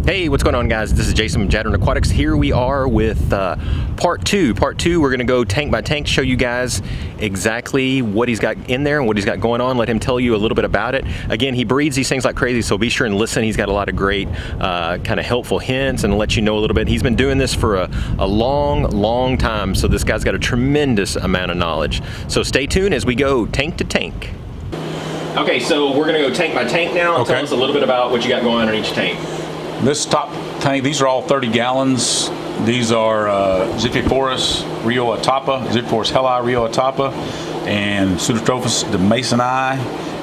Hey, what's going on, guys? This is Jason from Jadren Aquatics. Here we are with part two. Part two, we're gonna go tank by tank, show you guys exactly what he's got in there and what he's got going on. Let him tell you a little bit about it. Again, he breeds these things like crazy, so be sure and listen. He's got a lot of great kind of helpful hints and let you know a little bit. He's been doing this for a long time, so this guy's got a tremendous amount of knowledge. So stay tuned as we go tank to tank. Okay, so we're gonna go tank by tank now. Okay. Tell us a little bit about what you got going on in each tank. This top tank, these are all 30 gallons. These are Zippy Rio Atapa, Zippy heli Rio Atapa, and Tropheus demasoni,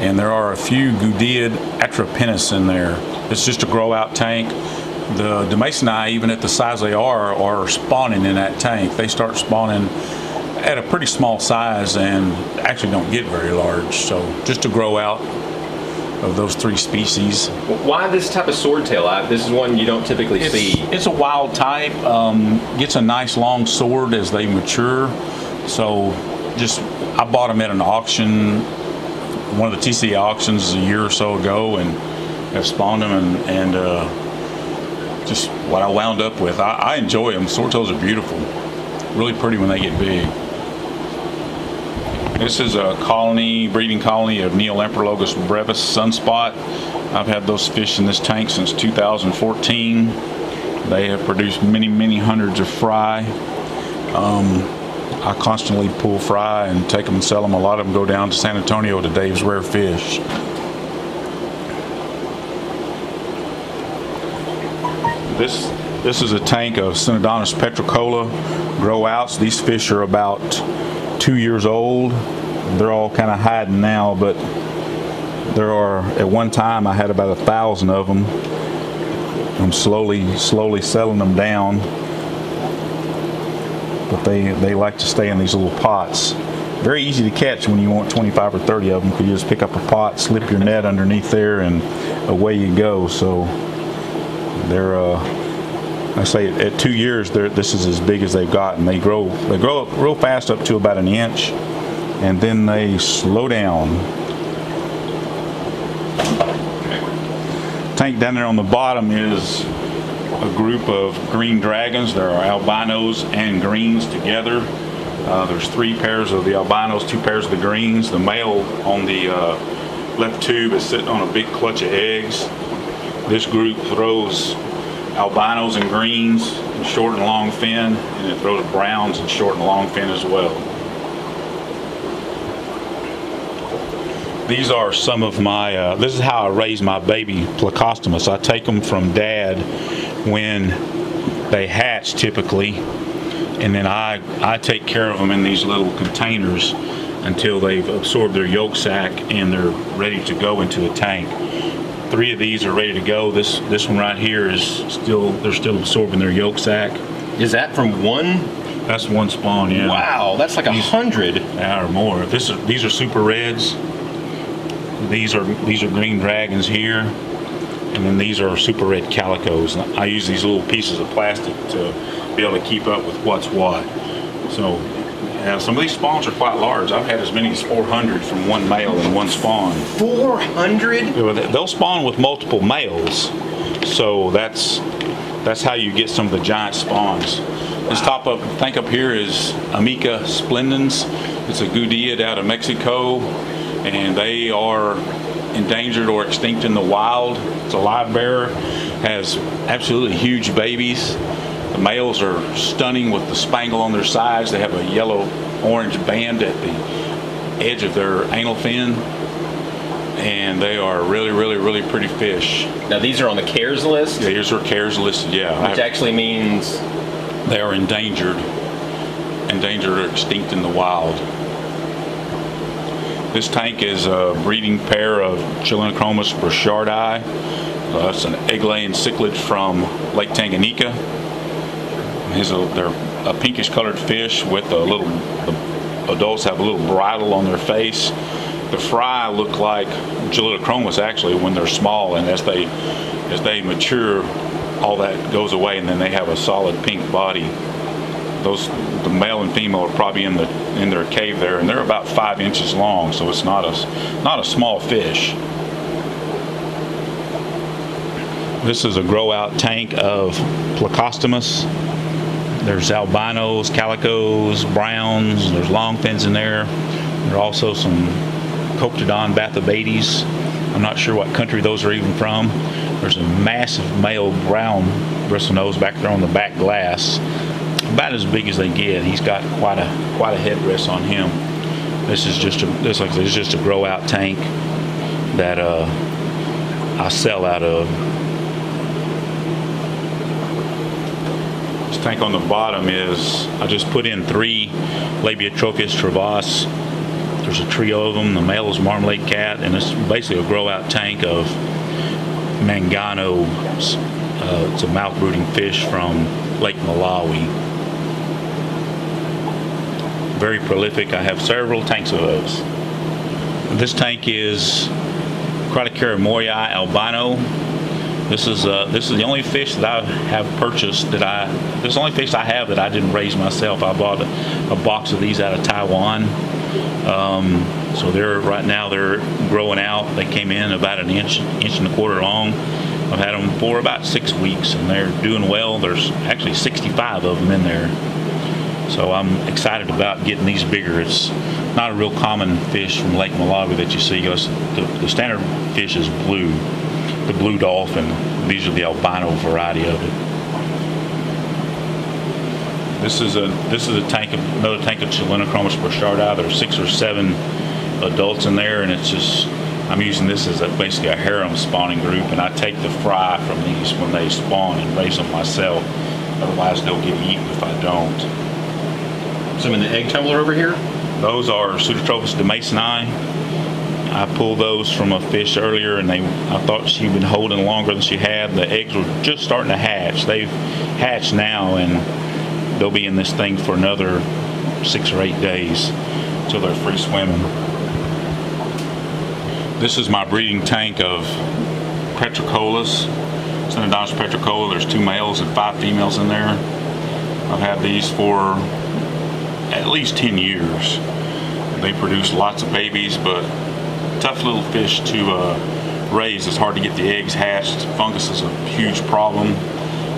and there are a few Goodieds atropenis in there. It's just a grow out tank. The demasoni, even at the size they are spawning in that tank. They start spawning at a pretty small size and actually don't get very large. So just to grow out of those three species. Why this type of swordtail? This is one you don't typically see. It's a wild type. Gets a nice long sword as they mature. So I bought them at an auction, one of the TC auctions a year or so ago, and have spawned them, and just what I wound up with. I enjoy them. Swordtails are beautiful. Really pretty when they get big. This is a breeding colony of Neolamprologus brevis sunspot. I've had those fish in this tank since 2014. They have produced many hundreds of fry. I constantly pull fry and take them and sell them. A lot of them go down to San Antonio to Dave's Rare Fish. This is a tank of Synodontis petricola grow outs. These fish are about 2 years old. They're all kind of hiding now, but at one time I had about 1,000 of them. I'm slowly settling them down, but they like to stay in these little pots. Very easy to catch when you want 25 or 30 of them, because you just pick up a pot, slip your net underneath there, and away you go. So they're I say at 2 years, this is as big as they've gotten. They grow up real fast, up to about an inch, and then they slow down. Tank down there on the bottom is a group of green dragons. There are albinos and greens together. There's 3 pairs of the albinos, 2 pairs of the greens. The male on the left tube is sitting on a big clutch of eggs. This group throws albinos and greens and short and long fin, and it throws browns and short and long fin as well. These are some of my, this is how I raise my baby Plecostomus. I take them from dad when they hatch typically, and then I take care of them in these little containers until they've absorbed their yolk sac and they're ready to go into a tank. 3 of these are ready to go. This one right here is they're still absorbing their yolk sac. Is that from one? That's one spawn, yeah. Wow, that's like 100. Yeah, or more. These are super reds. These are green dragons here, and then these are super red calicos. I use these little pieces of plastic to be able to keep up with what's what. So some of these spawns are quite large. I've had as many as 400 from one male in one spawn. 400? They'll spawn with multiple males, so that's how you get some of the giant spawns. Wow. This tank up here is Mica splendens. It's a Goodied out of Mexico, and they are endangered or extinct in the wild. It's a Livebearer, has absolutely huge babies. The males are stunning with the spangle on their sides. They have a yellow-orange band at the edge of their anal fin, and they are really pretty fish. Now these are on the CARES list? Yeah, these are CARES listed, yeah. Which actually means? They are endangered or extinct in the wild. This tank is a breeding pair of Chilotilapia burchardi. It's an egg-laying cichlid from Lake Tanganyika. They're a pinkish colored fish with the adults have a little bridle on their face. The fry look like Chilotilapia actually when they're small, and as they mature, all that goes away, and then they have a solid pink body. The male and female are probably in their cave there, and they're about 5 inches long, so it's not a small fish. This is a grow out tank of Plecostomus. There's albinos, calicos, browns, there's longfins in there. There are also some Coptodon bathybates. I'm not sure what country those are even from. There's a massive male brown bristlenose back there on the back glass, about as big as they get. He's got quite a headrest on him. This is just a grow out tank that I sell out of. This tank on the bottom is, I just put in 3 labia Tropheus Tropheus. There's a trio of them. The male is marmalade cat, and it's basically a grow out tank of Mangano. It's a mouth brooding fish from Lake Malawi. Very prolific. I have several tanks of those. This tank is Chilotilapia albino. This is the only fish that I have purchased this is the only fish I have that I didn't raise myself. I bought a box of these out of Taiwan. So right now they're growing out. They came in about an inch and a quarter long. I've had them for about 6 weeks, and they're doing well. There's actually 65 of them in there. So I'm excited about getting these bigger. It's not a real common fish from Lake Malawi that you see. The standard fish is blue, the blue dolphin. These are the albino variety of it. This is another tank of Chilotilapia burchardi. There's 6 or 7 adults in there, and it's just, I'm using this as basically a harem spawning group, and I take the fry from these when they spawn and raise them myself. Otherwise they'll get eaten if I don't. Some in the egg tumbler over here? Those are Tropheus demasoni. I pulled those from a fish earlier, and I thought she'd been holding longer than she had. The eggs were just starting to hatch. They've hatched now, and they'll be in this thing for another 6 or 8 days until they're free swimming. This is my breeding tank of Petricolas, Synodontis petricola. There's 2 males and 5 females in there. I've had these for at least 10 years. They produce lots of babies, but tough little fish to raise. It's hard to get the eggs hatched. Fungus is a huge problem,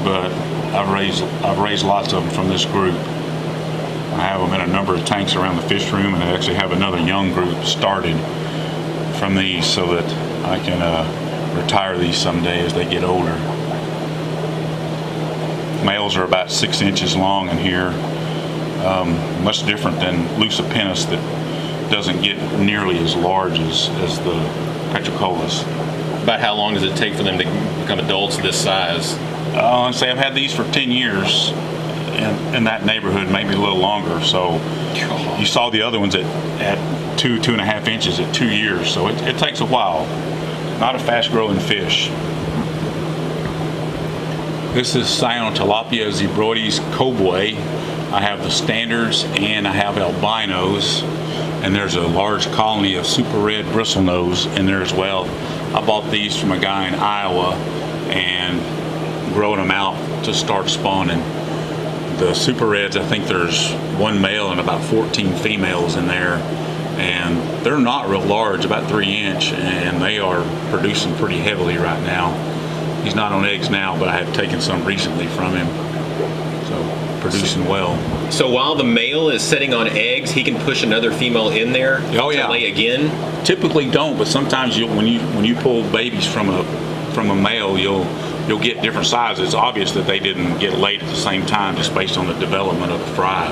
but I've raised lots of them from this group. I have them in a number of tanks around the fish room, and I actually have another young group started from these so that I can retire these someday as they get older. Males are about 6 inches long in here. Much different than Lucipennis that doesn't get nearly as large as the Petricolas. About how long does it take for them to become adults this size? I'd say I've had these for 10 years in that neighborhood, maybe a little longer. So you saw the other ones at 2.5 inches at 2 years. So it takes a while. Not a fast growing fish. This is Chilotilapia zebroides cowboy. I have the standards and I have albinos, and there's a large colony of super red bristlenose in there as well. I bought these from a guy in Iowa and growing them out to start spawning. The super reds, I think there's 1 male and about 14 females in there, and they're not real large, about 3 inch, and they are producing pretty heavily right now. He's not on eggs now, but I have taken some recently from him. So producing well. So while the male is sitting on eggs, he can push another female in there to lay again? Typically don't, but sometimes when you pull babies from a male, you'll get different sizes. It's obvious that they didn't get laid at the same time just based on the development of the fry.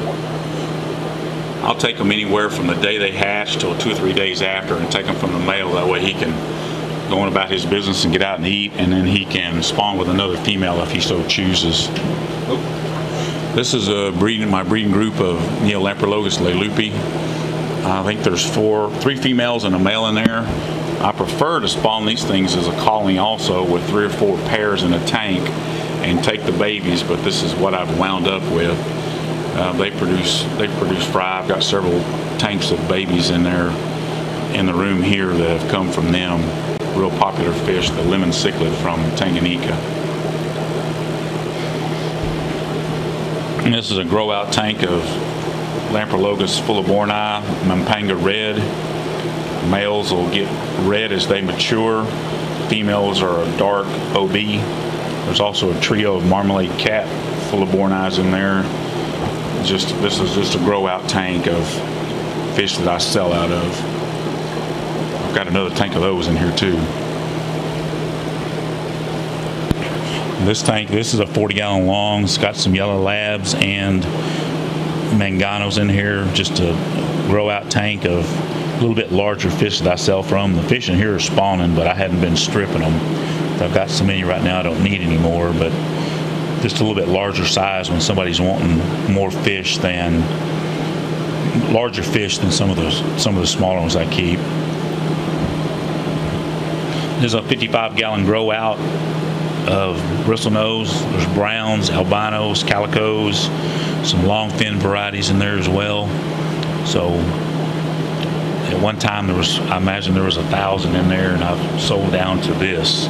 I'll take them anywhere from the day they hatch till 2 or 3 days after and take them from the male. That way he can go on about his business and get out and eat, and then he can spawn with another female if he so chooses. This is my breeding group of Neolamprologus lelupi. I think there's 3 females and a male in there. I prefer to spawn these things as a colony also with 3 or 4 pairs in a tank and take the babies, but this is what I've wound up with. They produce fry. I've got several tanks of babies in there in the room here that have come from them. Real popular fish, the lemon cichlid from Tanganyika. And this is a grow out tank of Lamprologus fuliborni, Mampanga red. Males will get red as they mature. Females are a dark OB. There's also a trio of marmalade cat full of bornise in there. This is just a grow out tank of fish that I sell out of. I've got another tank of those in here too. This tank, this is a 40-gallon long. It's got some yellow labs and manganos in here, just a grow out tank of a little bit larger fish that I sell from. The fish in here are spawning, but I hadn't been stripping them. I've got so many right now I don't need anymore, but just a little bit larger size when somebody's wanting more fish than larger fish than some of the smaller ones I keep. There's a 55-gallon grow out of bristlenose. There's browns, albinos, calicos, some long fin varieties in there as well. So at one time I imagine there was 1,000 in there, and I've sold down to this.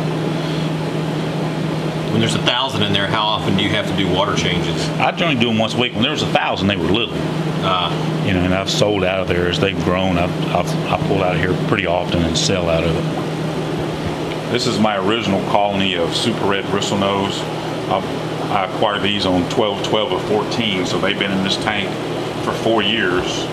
When there's 1,000 in there, how often do you have to do water changes? I generally do them once a week. When there was 1,000, they were little. You know, and I've sold out of there as they've grown. I've pulled out of here pretty often and sell out of it. This is my original colony of super red bristlenose. I acquired these on 12 of 14, so they've been in this tank for 4 years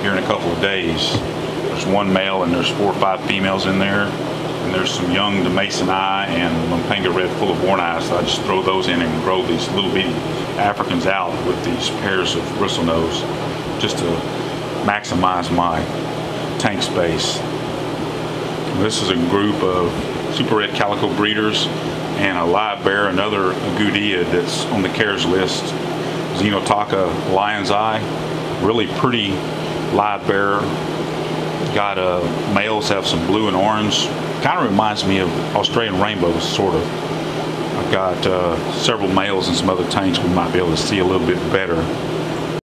here in a couple of days. There's one male and there's 4 or 5 females in there. And there's some young Masonii and Lampanga red full of bornise, so I just throw those in and grow these little bitty Africans out with these pairs of bristlenose just to maximize my tank space. This is a group of super red calico breeders and a Livebearer, another Goodied that's on the cares list, Synodontis lion's eye. Really pretty Livebearer. Got males have some blue and orange. Kind of reminds me of Australian rainbows, sort of. I've got several males in some other tanks we might be able to see a little bit better.